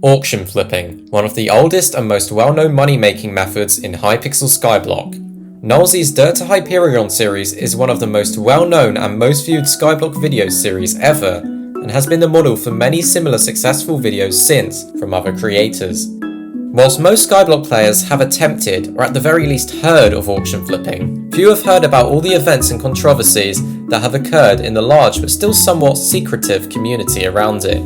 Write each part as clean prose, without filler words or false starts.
Auction flipping, one of the oldest and most well-known money-making methods in Hypixel Skyblock. Nolzy's Dirt to Hyperion series is one of the most well-known and most viewed Skyblock video series ever, and has been the model for many similar successful videos since from other creators. Whilst most Skyblock players have attempted, or at the very least heard of auction flipping, few have heard about all the events and controversies that have occurred in the large but still somewhat secretive community around it.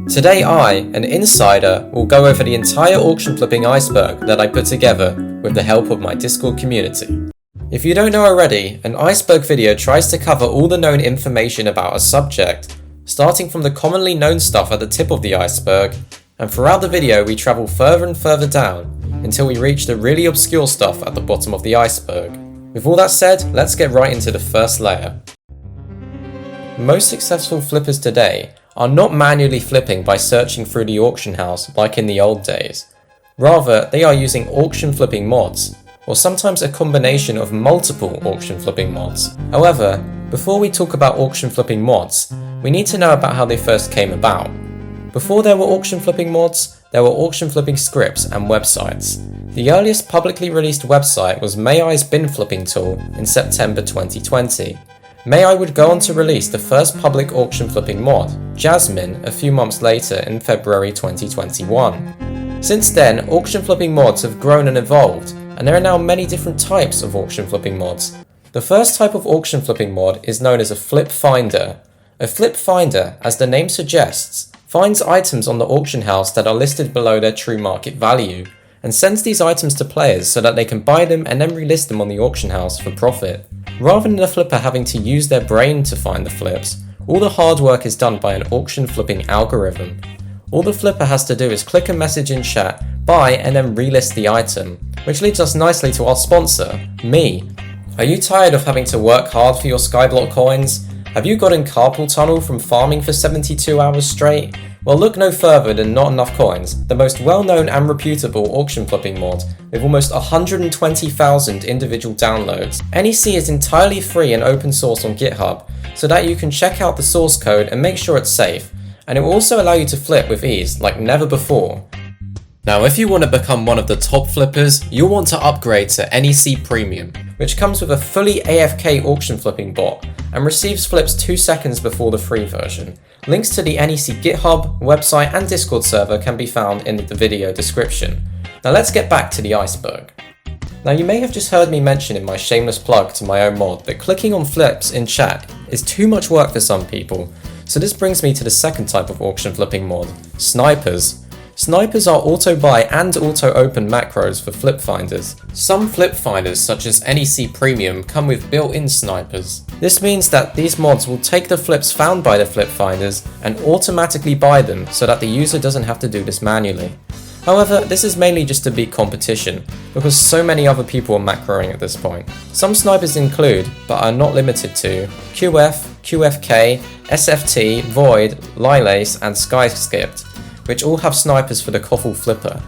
Today I, an insider, will go over the entire auction flipping iceberg that I put together with the help of my Discord community. If you don't know already, an iceberg video tries to cover all the known information about a subject, starting from the commonly known stuff at the tip of the iceberg, and throughout the video we travel further and further down until we reach the really obscure stuff at the bottom of the iceberg. With all that said, let's get right into the first layer. Most successful flippers today are not manually flipping by searching through the auction house like in the old days. Rather, they are using auction flipping mods, or sometimes a combination of multiple auction flipping mods. However, before we talk about auction flipping mods, we need to know about how they first came about. Before there were auction flipping mods, there were auction flipping scripts and websites. The earliest publicly released website was MAI's bin flipping tool in September 2020. MAI would go on to release the first public auction flipping mod, Jasmine, a few months later in February 2021. Since then, auction flipping mods have grown and evolved, and there are now many different types of auction flipping mods. The first type of auction flipping mod is known as a flip finder. A flip finder, as the name suggests, finds items on the auction house that are listed below their true market value, and sends these items to players so that they can buy them and then relist them on the auction house for profit. Rather than the flipper having to use their brain to find the flips, all the hard work is done by an auction flipping algorithm. All the flipper has to do is click a message in chat, buy, and then relist the item, which leads us nicely to our sponsor, me. Are you tired of having to work hard for your Skyblock coins? Have you gotten carpal tunnel from farming for 72 hours straight? Well, look no further than Not Enough Coins, the most well-known and reputable auction flipping mod, with almost 120,000 individual downloads. NEC is entirely free and open source on GitHub, so that you can check out the source code and make sure it's safe, and it will also allow you to flip with ease like never before. Now, if you want to become one of the top flippers, you'll want to upgrade to NEC Premium, which comes with a fully AFK auction flipping bot and receives flips 2 seconds before the free version. Links to the NEC GitHub, website and Discord server can be found in the video description. Now let's get back to the iceberg. Now you may have just heard me mention in my shameless plug to my own mod that clicking on flips in chat is too much work for some people, so this brings me to the second type of auction flipping mod, snipers. Snipers are auto-buy and auto-open macros for flip finders. Some flip finders, such as NEC Premium, come with built-in snipers. This means that these mods will take the flips found by the flip finders and automatically buy them so that the user doesn't have to do this manually. However, this is mainly just to beat competition, because so many other people are macroing at this point. Some snipers include, but are not limited to, QF, QFK, SFT, Void, Lilace and Skyskipped, which all have snipers for the Koffel flipper.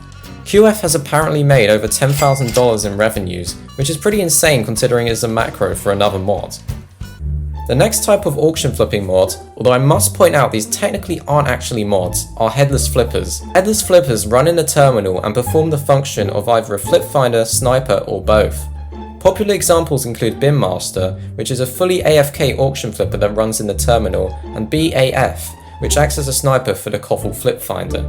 QF has apparently made over $10,000 in revenues, which is pretty insane considering it is a macro for another mod. The next type of auction flipping mod, although I must point out these technically aren't actually mods, are headless flippers. Headless flippers run in the terminal and perform the function of either a flip finder, sniper, or both. Popular examples include Bin Master, which is a fully AFK auction flipper that runs in the terminal, and BAF, which acts as a sniper for the Koffel flip finder.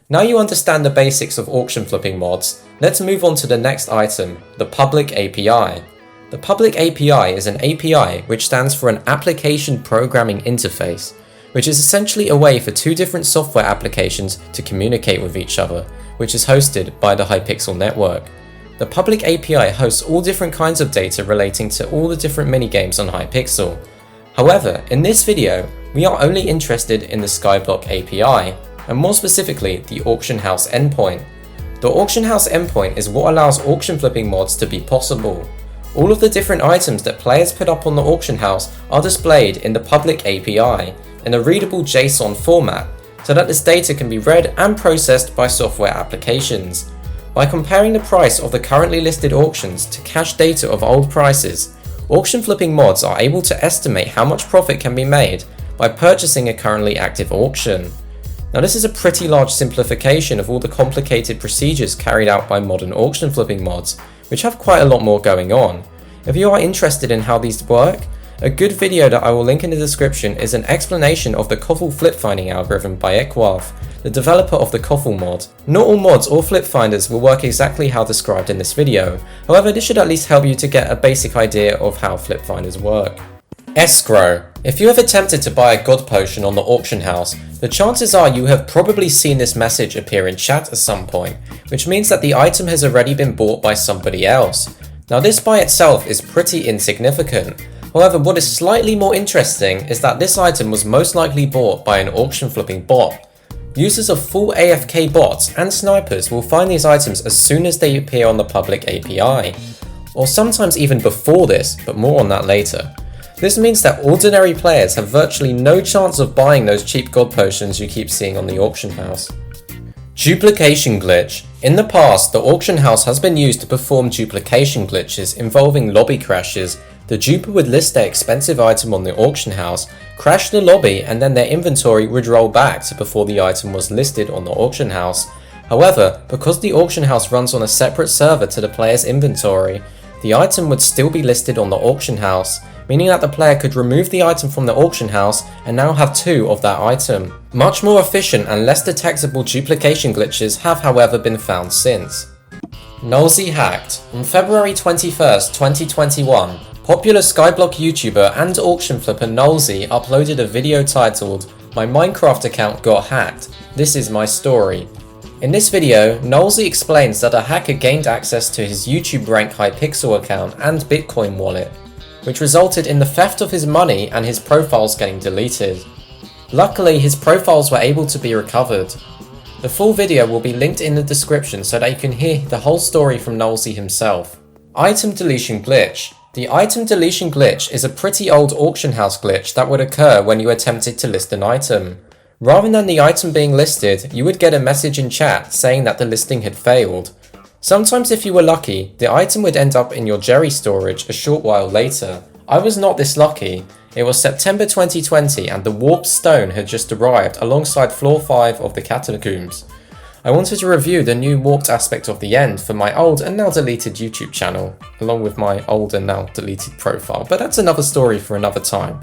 Now you understand the basics of auction flipping mods, let's move on to the next item, the public API. The public API is an API which stands for an Application Programming Interface, which is essentially a way for two different software applications to communicate with each other, which is hosted by the Hypixel network. The public API hosts all different kinds of data relating to all the different minigames on Hypixel. However, in this video, we are only interested in the Skyblock API, and more specifically, the auction house endpoint. The auction house endpoint is what allows auction flipping mods to be possible. All of the different items that players put up on the auction house are displayed in the public API in a readable JSON format, so that this data can be read and processed by software applications. By comparing the price of the currently listed auctions to cache data of old prices, auction flipping mods are able to estimate how much profit can be made by purchasing a currently active auction. Now this is a pretty large simplification of all the complicated procedures carried out by modern auction flipping mods, which have quite a lot more going on. If you are interested in how these work, a good video that I will link in the description is an explanation of the Koffel flip finding algorithm by Ekwav, the developer of the Koffel mod. Not all mods or flip finders will work exactly how described in this video, however this should at least help you to get a basic idea of how flip finders work. Escrow. If you have attempted to buy a god potion on the auction house, the chances are you have probably seen this message appear in chat at some point, which means that the item has already been bought by somebody else. Now this by itself is pretty insignificant. However, what is slightly more interesting is that this item was most likely bought by an auction flipping bot. Users of full AFK bots and snipers will find these items as soon as they appear on the public API, or sometimes even before this, but more on that later. This means that ordinary players have virtually no chance of buying those cheap god potions you keep seeing on the auction house. Duplication glitch. In the past, the auction house has been used to perform duplication glitches involving lobby crashes. The duper would list their expensive item on the auction house, crash the lobby, and then their inventory would roll back to before the item was listed on the auction house. However, because the auction house runs on a separate server to the player's inventory, the item would still be listed on the auction house, meaning that the player could remove the item from the auction house and now have two of that item. Much more efficient and less detectable duplication glitches have however been found since. Nullsy hacked. On February 21st, 2021, popular Skyblock YouTuber and auction flipper Nullsy uploaded a video titled "My Minecraft account got hacked. This is my story." In this video, Nullsy explains that a hacker gained access to his YouTube rank Hypixel account and Bitcoin wallet, which resulted in the theft of his money and his profiles getting deleted. Luckily, his profiles were able to be recovered. The full video will be linked in the description so that you can hear the whole story from Nullsy himself. Item deletion glitch. The item deletion glitch is a pretty old auction house glitch that would occur when you attempted to list an item. Rather than the item being listed, you would get a message in chat saying that the listing had failed. Sometimes if you were lucky, the item would end up in your Jerry storage a short while later. I was not this lucky. It was September 2020 and the warped stone had just arrived alongside floor 5 of the catacombs. I wanted to review the new warped aspect of the end for my old and now deleted YouTube channel, along with my old and now deleted profile, but that's another story for another time.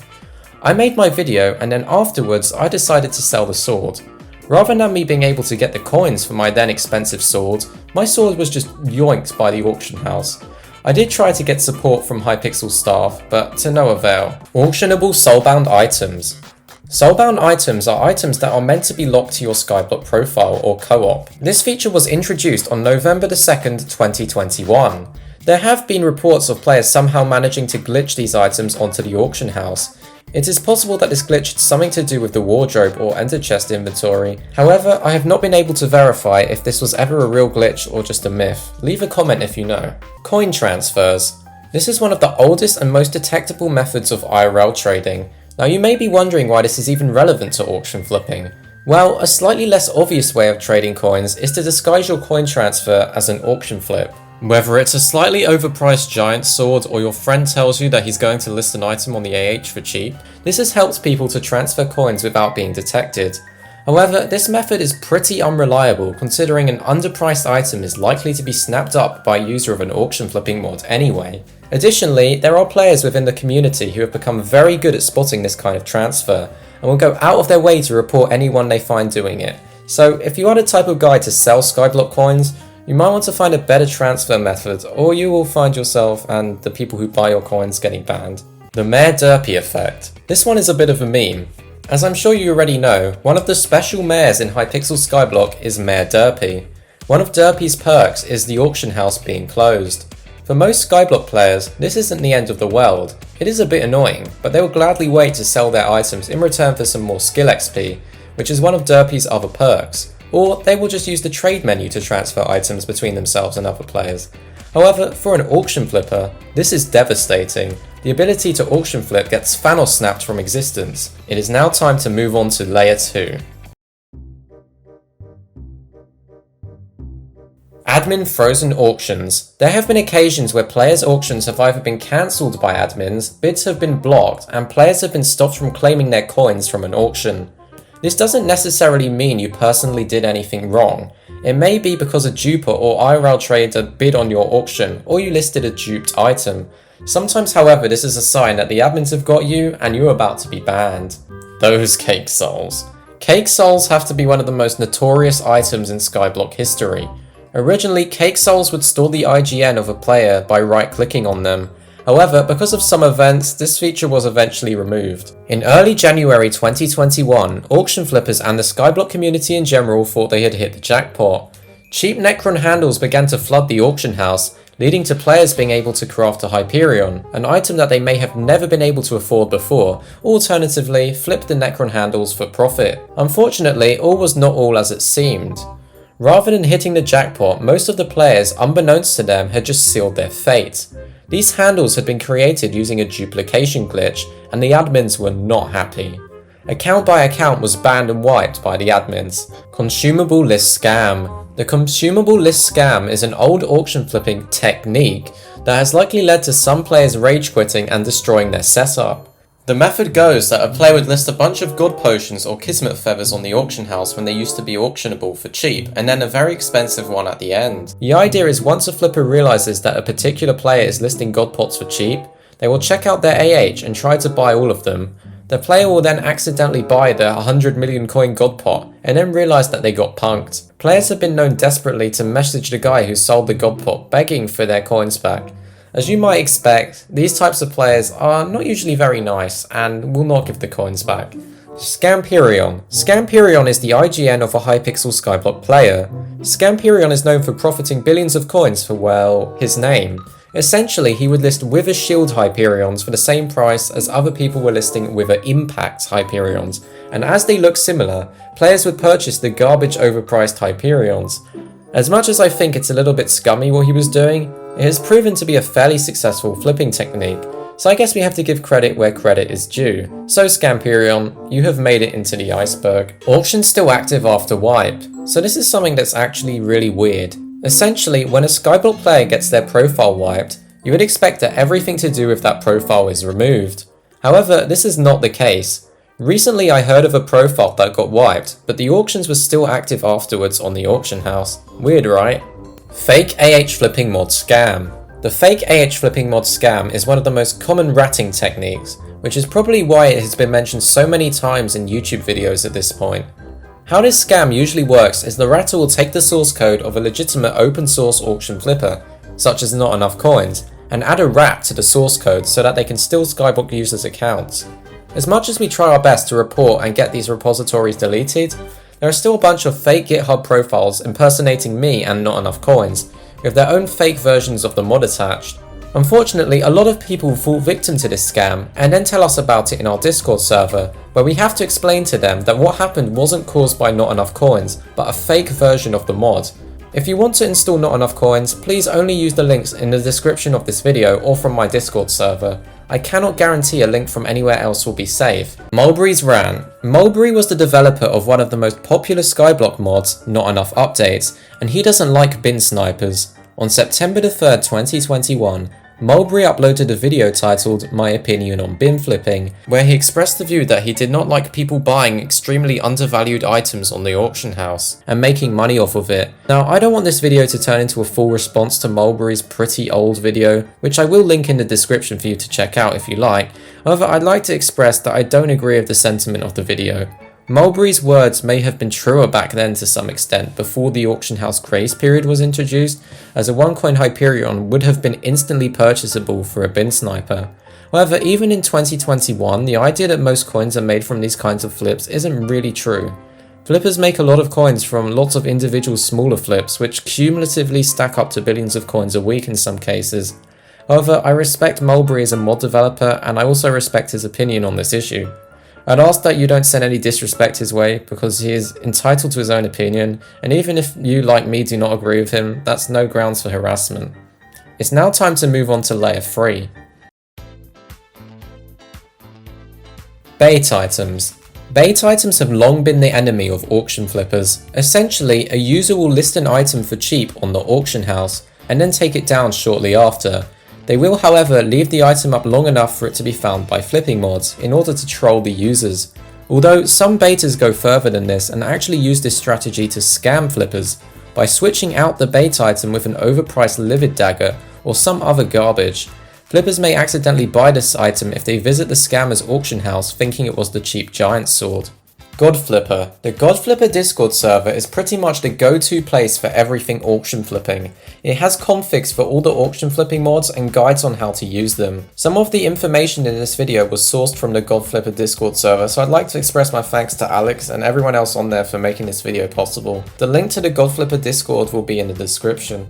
I made my video and then afterwards I decided to sell the sword. Rather than me being able to get the coins for my then expensive sword, my sword was just yoinked by the auction house. I did try to get support from Hypixel staff, but to no avail. Auctionable soulbound items. Soulbound items are items that are meant to be locked to your Skyblock profile or co-op. This feature was introduced on November 2nd, 2021. There have been reports of players somehow managing to glitch these items onto the auction house. It is possible that this glitch had something to do with the wardrobe or ender chest inventory. However, I have not been able to verify if this was ever a real glitch or just a myth. Leave a comment if you know. Coin transfers. This is one of the oldest and most detectable methods of IRL trading. Now you may be wondering why this is even relevant to auction flipping. Well, a slightly less obvious way of trading coins is to disguise your coin transfer as an auction flip. Whether it's a slightly overpriced giant sword or your friend tells you that he's going to list an item on the AH for cheap, this has helped people to transfer coins without being detected. However, this method is pretty unreliable considering an underpriced item is likely to be snapped up by a user of an auction flipping mod anyway. Additionally, there are players within the community who have become very good at spotting this kind of transfer and will go out of their way to report anyone they find doing it. So if you are the type of guy to sell Skyblock coins, you might want to find a better transfer method, or you will find yourself and the people who buy your coins getting banned. The Mayor Derpy effect. This one is a bit of a meme. As I'm sure you already know, one of the special mayors in Hypixel Skyblock is Mayor Derpy. One of Derpy's perks is the auction house being closed. For most Skyblock players, this isn't the end of the world. It is a bit annoying, but they will gladly wait to sell their items in return for some more skill XP, which is one of Derpy's other perks. Or they will just use the trade menu to transfer items between themselves and other players. However, for an auction flipper, this is devastating. The ability to auction flip gets Thanos snapped from existence. It is now time to move on to layer 2. Admin frozen auctions. There have been occasions where players' auctions have either been cancelled by admins, bids have been blocked, and players have been stopped from claiming their coins from an auction. This doesn't necessarily mean you personally did anything wrong. It may be because a duper or IRL trader bid on your auction, or you listed a duped item. Sometimes, however, this is a sign that the admins have got you and you're about to be banned. Those cake souls. Cake souls have to be one of the most notorious items in Skyblock history. Originally, cake souls would store the IGN of a player by right-clicking on them. However, because of some events, this feature was eventually removed. In early January 2021, auction flippers and the Skyblock community in general thought they had hit the jackpot. Cheap Necron handles began to flood the auction house, leading to players being able to craft a Hyperion, an item that they may have never been able to afford before, or alternatively, flip the Necron handles for profit. Unfortunately, all was not all as it seemed. Rather than hitting the jackpot, most of the players, unbeknownst to them, had just sealed their fate. These handles had been created using a duplication glitch, and the admins were not happy. Account by account was banned and wiped by the admins. Consumable list scam. The consumable list scam is an old auction flipping technique that has likely led to some players rage quitting and destroying their setup. The method goes that a player would list a bunch of god potions or kismet feathers on the auction house when they used to be auctionable for cheap, and then a very expensive one at the end. The idea is once a flipper realizes that a particular player is listing god pots for cheap, they will check out their AH and try to buy all of them. The player will then accidentally buy the 100 million coin god pot and then realize that they got punked. Players have been known desperately to message the guy who sold the god pot begging for their coins back. As you might expect, these types of players are not usually very nice and will not give the coins back. Scamperion. Scamperion is the IGN of a Hypixel Skyblock player. Scamperion is known for profiting billions of coins for, well, his name. Essentially, he would list Wither Shield Hyperions for the same price as other people were listing Wither Impact Hyperions, and as they look similar, players would purchase the garbage overpriced Hyperions. As much as I think it's a little bit scummy what he was doing, it has proven to be a fairly successful flipping technique, so I guess we have to give credit where credit is due. So Scamperion, you have made it into the Iceberg. Auction's still active after wipe, so this is something that's actually really weird. Essentially, when a Skyblock player gets their profile wiped, you would expect that everything to do with that profile is removed. However, this is not the case. Recently I heard of a profile that got wiped, but the auctions were still active afterwards on the auction house. Weird, right? Fake AH flipping mod scam. The fake AH flipping mod scam is one of the most common ratting techniques, which is probably why it has been mentioned so many times in YouTube videos at this point. How this scam usually works is the ratter will take the source code of a legitimate open source auction flipper, such as Not Enough Coins, and add a rat to the source code so that they can steal Skyblock users' accounts. As much as we try our best to report and get these repositories deleted, there are still a bunch of fake GitHub profiles impersonating me and Not Enough Coins, with their own fake versions of the mod attached. Unfortunately, a lot of people fall victim to this scam and then tell us about it in our Discord server, where we have to explain to them that what happened wasn't caused by Not Enough Coins, but a fake version of the mod. If you want to install Not Enough Coins, please only use the links in the description of this video or from my Discord server. I cannot guarantee a link from anywhere else will be safe. Mulberry's rant. Mulberry was the developer of one of the most popular Skyblock mods, Not Enough Updates, and he doesn't like bin snipers. On September 3rd, 2021, Mulberry uploaded a video titled My Opinion on Bin Flipping, where he expressed the view that he did not like people buying extremely undervalued items on the auction house and making money off of it. Now, I don't want this video to turn into a full response to Mulberry's pretty old video, which I will link in the description for you to check out if you like. However, I'd like to express that I don't agree with the sentiment of the video. Mulberry's words may have been truer back then to some extent before the auction house craze period was introduced, as a one-coin Hyperion would have been instantly purchasable for a bin sniper. However, even in 2021, the idea that most coins are made from these kinds of flips isn't really true. Flippers make a lot of coins from lots of individual smaller flips, which cumulatively stack up to billions of coins a week in some cases. However, I respect Mulberry as a mod developer, and I also respect his opinion on this issue. I'd ask that you don't send any disrespect his way, because he is entitled to his own opinion, and even if you, like me, do not agree with him, that's no grounds for harassment. It's now time to move on to layer 3. Bait items. Bait items have long been the enemy of auction flippers. Essentially, a user will list an item for cheap on the auction house, and then take it down shortly after. They will, however, leave the item up long enough for it to be found by flipping mods in order to troll the users. Although some betas go further than this and actually use this strategy to scam flippers by switching out the bait item with an overpriced livid dagger or some other garbage. Flippers may accidentally buy this item if they visit the scammer's auction house thinking it was the cheap giant sword. God Flipper. The God Flipper Discord server is pretty much the go-to place for everything auction flipping. It has configs for all the auction flipping mods and guides on how to use them. Some of the information in this video was sourced from the God Flipper Discord server, so I'd like to express my thanks to Alex and everyone else on there for making this video possible. The link to the God Flipper Discord will be in the description.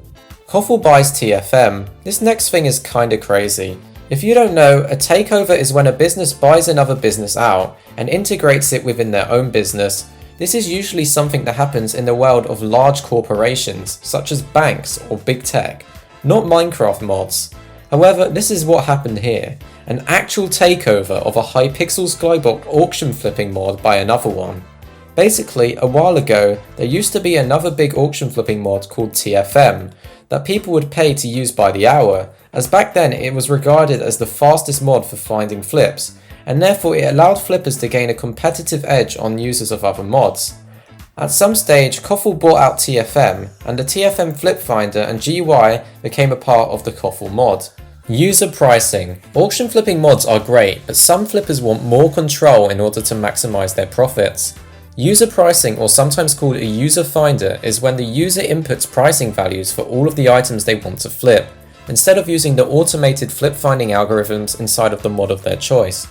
Koffel buys TFM. This next thing is kinda crazy. If you don't know, a takeover is when a business buys another business out and integrates it within their own business. This is usually something that happens in the world of large corporations, such as banks or big tech, not Minecraft mods. However, this is what happened here, an actual takeover of a Hypixel Skyblock auction flipping mod by another one. Basically, a while ago, there used to be another big auction flipping mod called TFM, that people would pay to use by the hour, as back then it was regarded as the fastest mod for finding flips, and therefore it allowed flippers to gain a competitive edge on users of other mods. At some stage, Koffel bought out TFM, and the TFM Flip Finder and GUI became a part of the Koffel mod. User pricing. Auction flipping mods are great, but some flippers want more control in order to maximize their profits. User pricing, or sometimes called a user finder, is when the user inputs pricing values for all of the items they want to flip, instead of using the automated flip finding algorithms inside of the mod of their choice.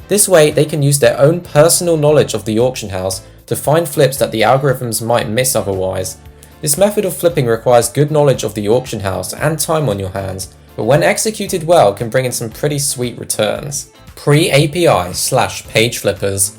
This way, they can use their own personal knowledge of the auction house to find flips that the algorithms might miss otherwise. This method of flipping requires good knowledge of the auction house and time on your hands, but when executed well can bring in some pretty sweet returns. Pre-API/page flippers.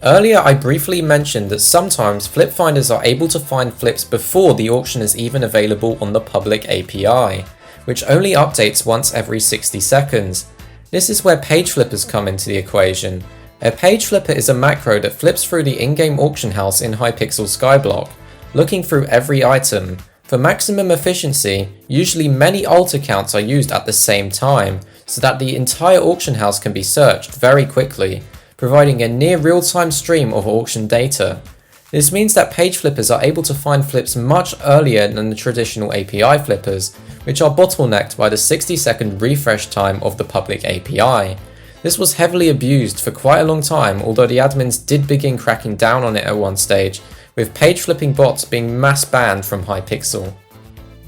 Earlier I briefly mentioned that sometimes flip finders are able to find flips before the auction is even available on the public API, which only updates once every 60 seconds. This is where page flippers come into the equation. A page flipper is a macro that flips through the in-game auction house in Hypixel Skyblock, looking through every item. For maximum efficiency, usually many alt accounts are used at the same time, so that the entire auction house can be searched very quickly, providing a near real-time stream of auction data. This means that page flippers are able to find flips much earlier than the traditional API flippers, which are bottlenecked by the 60-second refresh time of the public API. This was heavily abused for quite a long time, although the admins did begin cracking down on it at one stage, with page flipping bots being mass banned from Hypixel.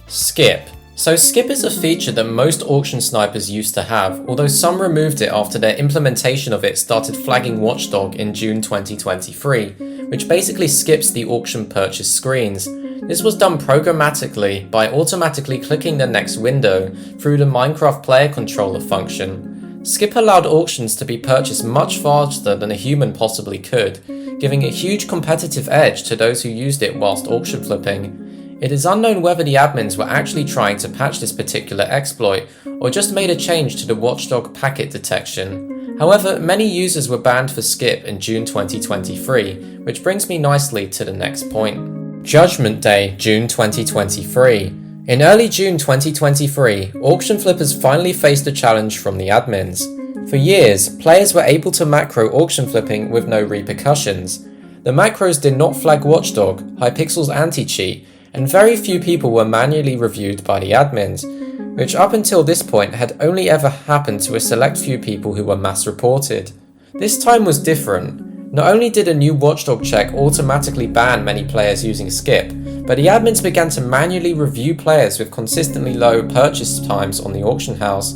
Skip. So skip is a feature that most auction snipers used to have, although some removed it after their implementation of it started flagging Watchdog in June 2023, which basically skips the auction purchase screens. This was done programmatically by automatically clicking the next window through the Minecraft player controller function. Skip allowed auctions to be purchased much faster than a human possibly could, giving a huge competitive edge to those who used it whilst auction flipping. It is unknown whether the admins were actually trying to patch this particular exploit, or just made a change to the Watchdog packet detection. However, many users were banned for skip in June 2023, which brings me nicely to the next point. Judgment Day, June 2023. In early June 2023, auction flippers finally faced a challenge from the admins. For years, players were able to macro auction flipping with no repercussions. The macros did not flag Watchdog, Hypixel's anti-cheat, and very few people were manually reviewed by the admins, which up until this point had only ever happened to a select few people who were mass reported. This time was different. Not only did a new Watchdog check automatically ban many players using skip, but the admins began to manually review players with consistently low purchase times on the auction house.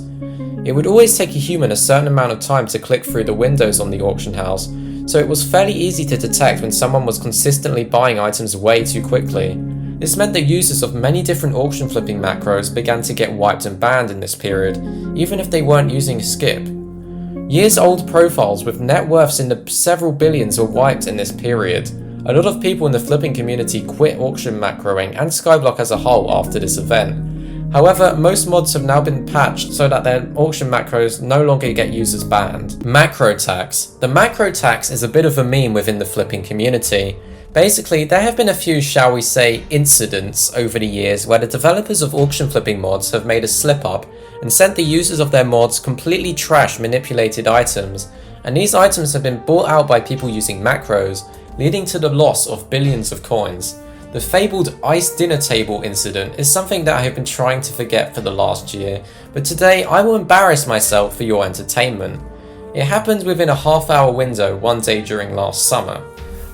It would always take a human a certain amount of time to click through the windows on the auction house, so it was fairly easy to detect when someone was consistently buying items way too quickly. This meant that users of many different auction flipping macros began to get wiped and banned in this period, even if they weren't using skip. Years old profiles with net worths in the several billions were wiped in this period. A lot of people in the flipping community quit auction macroing and Skyblock as a whole after this event. However, most mods have now been patched so that their auction macros no longer get users banned. Macro tax. The macro tax is a bit of a meme within the flipping community. Basically, there have been a few, shall we say, incidents over the years where the developers of auction flipping mods have made a slip up and sent the users of their mods completely trash manipulated items, and these items have been bought out by people using macros, leading to the loss of billions of coins. The fabled ice dinner table incident is something that I have been trying to forget for the last year, but today I will embarrass myself for your entertainment. It happened within a half-hour window one day during last summer.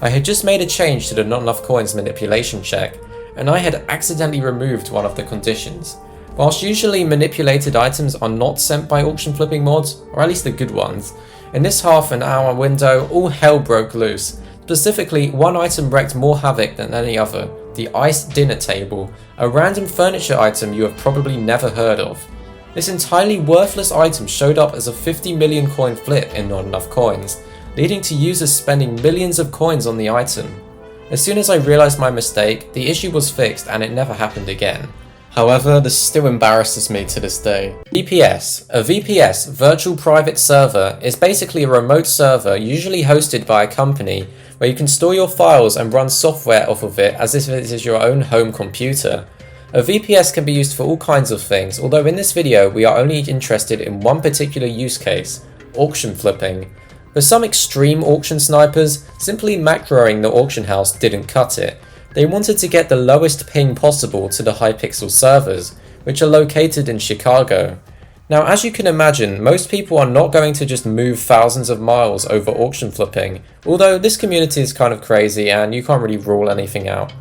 I had just made a change to the not enough coins manipulation check, and I had accidentally removed one of the conditions. Whilst usually manipulated items are not sent by auction flipping mods, or at least the good ones, in this half an hour window all hell broke loose. Specifically, one item wreaked more havoc than any other, the ice dinner table, a random furniture item you have probably never heard of. This entirely worthless item showed up as a 50 million coin flip in not enough coins, leading to users spending millions of coins on the item. As soon as I realised my mistake, the issue was fixed and it never happened again. However, this still embarrasses me to this day. VPS. A VPS, Virtual Private Server, is basically a remote server usually hosted by a company where you can store your files and run software off of it as if it is your own home computer. A VPS can be used for all kinds of things, although in this video we are only interested in one particular use case, auction flipping. For some extreme auction snipers, simply macroing the auction house didn't cut it. They wanted to get the lowest ping possible to the Hypixel servers, which are located in Chicago. Now, as you can imagine, most people are not going to just move thousands of miles over auction flipping, although this community is kind of crazy and you can't really rule anything out.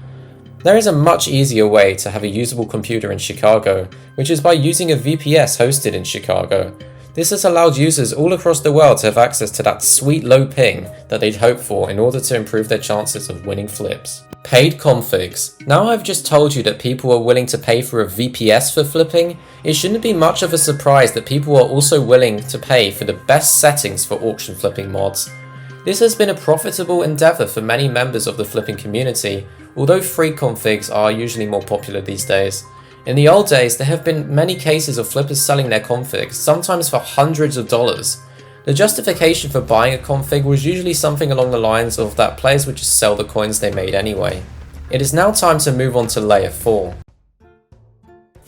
There is a much easier way to have a usable computer in Chicago, which is by using a VPS hosted in Chicago. This has allowed users all across the world to have access to that sweet low ping that they'd hope for in order to improve their chances of winning flips. Paid configs. Now I've just told you that people are willing to pay for a VPS for flipping, it shouldn't be much of a surprise that people are also willing to pay for the best settings for auction flipping mods. This has been a profitable endeavour for many members of the flipping community, although free configs are usually more popular these days. In the old days, there have been many cases of flippers selling their configs, sometimes for hundreds of dollars. The justification for buying a config was usually something along the lines of that players would just sell the coins they made anyway. It is now time to move on to layer 4.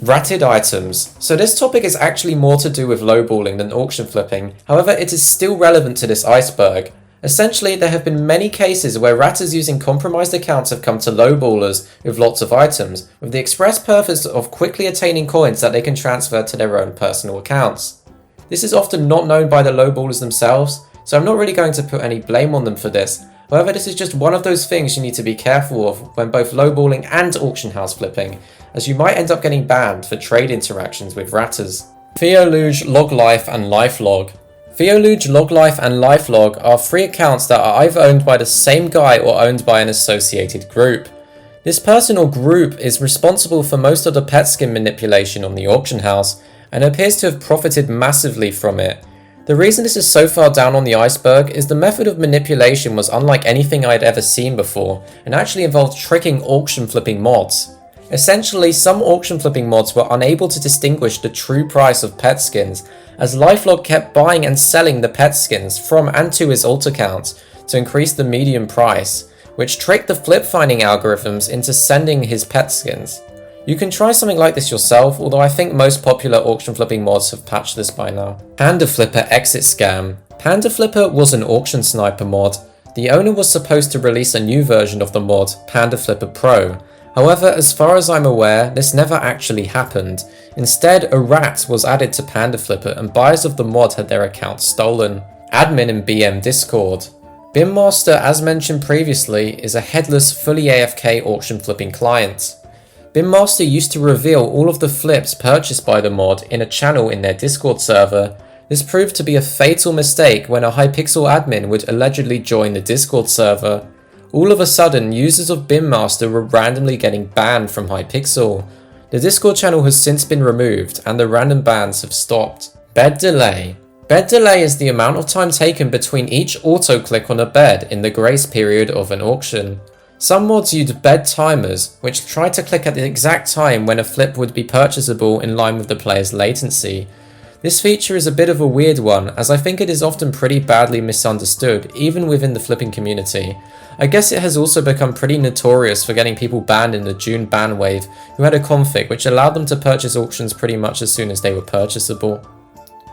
Ratted items. So this topic is actually more to do with lowballing than auction flipping, however it is still relevant to this iceberg. Essentially, there have been many cases where ratters using compromised accounts have come to lowballers with lots of items, with the express purpose of quickly attaining coins that they can transfer to their own personal accounts. This is often not known by the lowballers themselves, so I'm not really going to put any blame on them for this. However, this is just one of those things you need to be careful of when both lowballing and auction house flipping, as you might end up getting banned for trade interactions with ratters. Theoluge, Loglife and Lifelog. Theoluge, Loglife and Lifelog are free accounts that are either owned by the same guy or owned by an associated group. This person or group is responsible for most of the pet skin manipulation on the auction house and appears to have profited massively from it. The reason this is so far down on the iceberg is the method of manipulation was unlike anything I had ever seen before and actually involved tricking auction flipping mods. Essentially, some auction flipping mods were unable to distinguish the true price of pet skins, as Lifelog kept buying and selling the pet skins from and to his alt account to increase the median price, which tricked the flip finding algorithms into sending his pet skins. You can try something like this yourself, although I think most popular auction flipping mods have patched this by now. Panda Flipper Exit Scam. Panda Flipper was an auction sniper mod. The owner was supposed to release a new version of the mod, Panda Flipper Pro. However, as far as I'm aware, this never actually happened. Instead, a rat was added to Panda Flipper and buyers of the mod had their accounts stolen. Admin in BM Discord. BIMmaster, as mentioned previously, is a headless, fully AFK auction flipping client. BIMmaster used to reveal all of the flips purchased by the mod in a channel in their Discord server. This proved to be a fatal mistake when a Hypixel admin would allegedly join the Discord server. All of a sudden, users of BIMmaster were randomly getting banned from Hypixel. The Discord channel has since been removed and the random bans have stopped. Bed delay. Bed delay is the amount of time taken between each auto-click on a bed in the grace period of an auction. Some mods use bed timers, which try to click at the exact time when a flip would be purchasable in line with the player's latency. This feature is a bit of a weird one, as I think it is often pretty badly misunderstood, even within the flipping community. I guess it has also become pretty notorious for getting people banned in the June ban wave who had a config which allowed them to purchase auctions pretty much as soon as they were purchasable.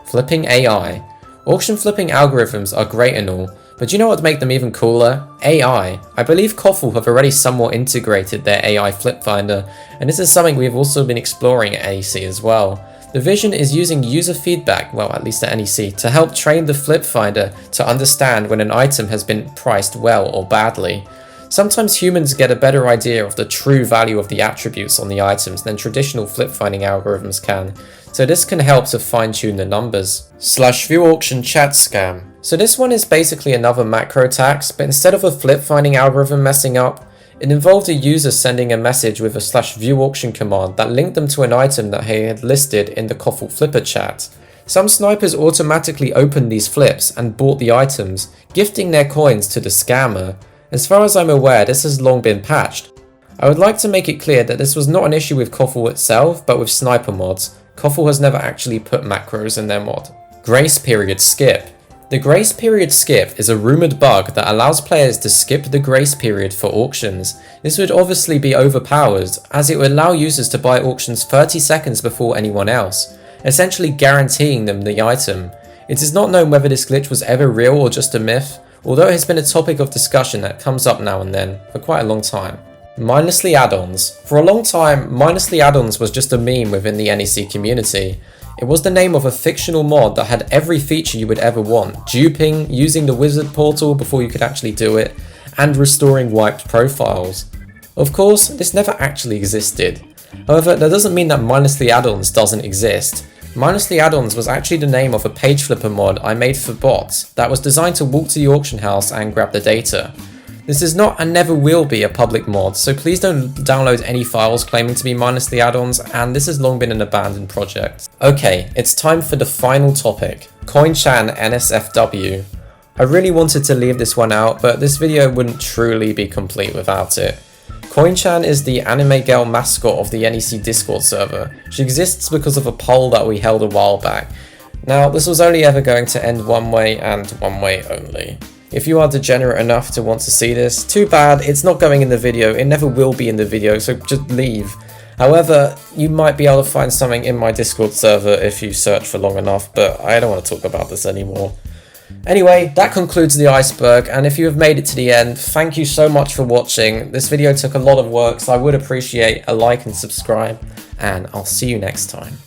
Flipping AI. Auction flipping algorithms are great and all, but do you know what would make them even cooler? AI. I believe Koffel have already somewhat integrated their AI flip finder, and this is something we have also been exploring at NEC as well. The vision is using user feedback, well at least at NEC, to help train the flip finder to understand when an item has been priced well or badly. Sometimes humans get a better idea of the true value of the attributes on the items than traditional flip finding algorithms can, so this can help to fine tune the numbers. /view auction chat scam. So this one is basically another macro tax, but instead of a flip finding algorithm messing up, it involved a user sending a message with a /view auction command that linked them to an item that he had listed in the Koffel flipper chat. Some snipers automatically opened these flips and bought the items, gifting their coins to the scammer. As far as I'm aware, this has long been patched. I would like to make it clear that this was not an issue with Koffel itself, but with sniper mods. Koffel has never actually put macros in their mod. Grace period skip. The grace period skip is a rumoured bug that allows players to skip the grace period for auctions. This would obviously be overpowered, as it would allow users to buy auctions 30 seconds before anyone else, essentially guaranteeing them the item. It is not known whether this glitch was ever real or just a myth, although it has been a topic of discussion that comes up now and then, for quite a long time. Mindlessly add-ons. For a long time, Mindlessly add-ons was just a meme within the NEC community. It was the name of a fictional mod that had every feature you would ever want, duping, using the wizard portal before you could actually do it, and restoring wiped profiles. Of course, this never actually existed. However, that doesn't mean that Mindlessly add-ons doesn't exist. Mindlessly add-ons was actually the name of a page flipper mod I made for bots that was designed to walk to the auction house and grab the data. This is not and never will be a public mod, so please don't download any files claiming to be Mindlessly add-ons, and this has long been an abandoned project. Okay, it's time for the final topic, CoinChan NSFW. I really wanted to leave this one out, but this video wouldn't truly be complete without it. CoinChan is the anime girl mascot of the NEC Discord server. She exists because of a poll that we held a while back. Now, this was only ever going to end one way and one way only. If you are degenerate enough to want to see this, too bad, it's not going in the video, it never will be in the video, so just leave. However, you might be able to find something in my Discord server if you search for long enough, but I don't want to talk about this anymore. Anyway, that concludes the iceberg, and if you have made it to the end, thank you so much for watching. This video took a lot of work, so I would appreciate a like and subscribe, and I'll see you next time.